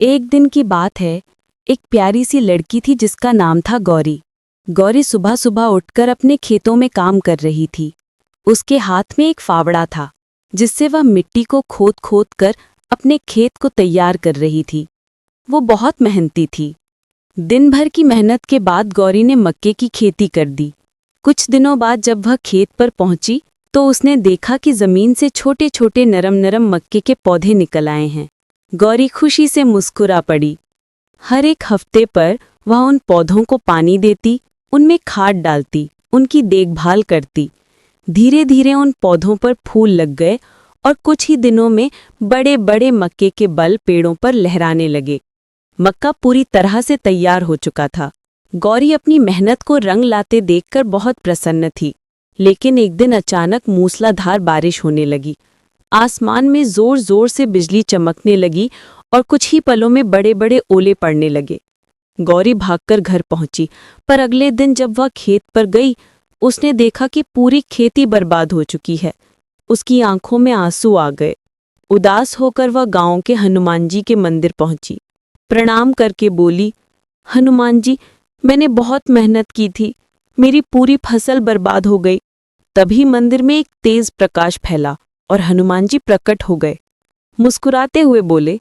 एक दिन की बात है। एक प्यारी सी लड़की थी जिसका नाम था गौरी। गौरी सुबह सुबह उठकर अपने खेतों में काम कर रही थी। उसके हाथ में एक फावड़ा था जिससे वह मिट्टी को खोद खोद कर अपने खेत को तैयार कर रही थी। वो बहुत मेहनती थी। दिन भर की मेहनत के बाद गौरी ने मक्के की खेती कर दी। कुछ दिनों बाद जब वह खेत पर पहुंची तो उसने देखा कि जमीन से छोटे छोटे नरम नरम मक्के के पौधे निकल आए हैं। गौरी खुशी से मुस्कुरा पड़ी। हर एक हफ्ते पर वह उन पौधों को पानी देती, उनमें खाद डालती, उनकी देखभाल करती। धीरे धीरे उन पौधों पर फूल लग गए और कुछ ही दिनों में बड़े बड़े मक्के के बल पेड़ों पर लहराने लगे। मक्का पूरी तरह से तैयार हो चुका था। गौरी अपनी मेहनत को रंग लाते देखकर बहुत प्रसन्न थी। लेकिन एक दिन अचानक मूसलाधार बारिश होने लगी। आसमान में जोर जोर से बिजली चमकने लगी और कुछ ही पलों में बड़े बड़े ओले पड़ने लगे। गौरी भागकर घर पहुंची, पर अगले दिन जब वह खेत पर गई उसने देखा कि पूरी खेती बर्बाद हो चुकी है। उसकी आंखों में आंसू आ गए। उदास होकर वह गांव के हनुमान जी के मंदिर पहुंची। प्रणाम करके बोली, हनुमान जी, मैंने बहुत मेहनत की थी, मेरी पूरी फसल बर्बाद हो गई। तभी मंदिर में एक तेज प्रकाश फैला और हनुमान जी प्रकट हो गए। मुस्कुराते हुए बोले,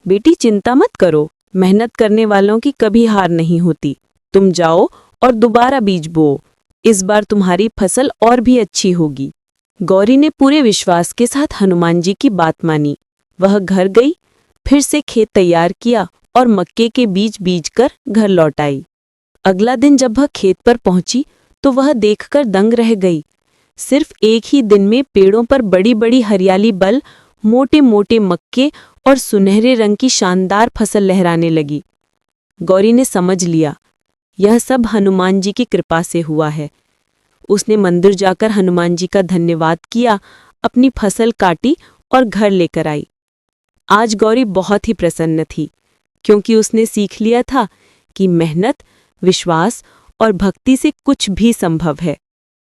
बेटी चिंता मत करो, मेहनत करने वालों की कभी हार नहीं होती। तुम जाओ और दोबारा बीज बोओ, इस बार तुम्हारी फसल और भी अच्छी होगी। गौरी ने पूरे विश्वास के साथ हनुमान जी की बात मानी। वह घर गई, फिर से खेत तैयार किया और मक्के के बीज बीजकर घर लौट आई। अगला दिन जब वह खेत पर पहुंची तो वह देखकर दंग रह गई। सिर्फ एक ही दिन में पेड़ों पर बड़ी बड़ी हरियाली बल, मोटे मोटे मक्के और सुनहरे रंग की शानदार फसल लहराने लगी। गौरी ने समझ लिया, यह सब हनुमान जी की कृपा से हुआ है। उसने मंदिर जाकर हनुमान जी का धन्यवाद किया, अपनी फसल काटी और घर लेकर आई। आज गौरी बहुत ही प्रसन्न थी, क्योंकि उसने सीख लिया था कि मेहनत, विश्वास और भक्ति से कुछ भी संभव है।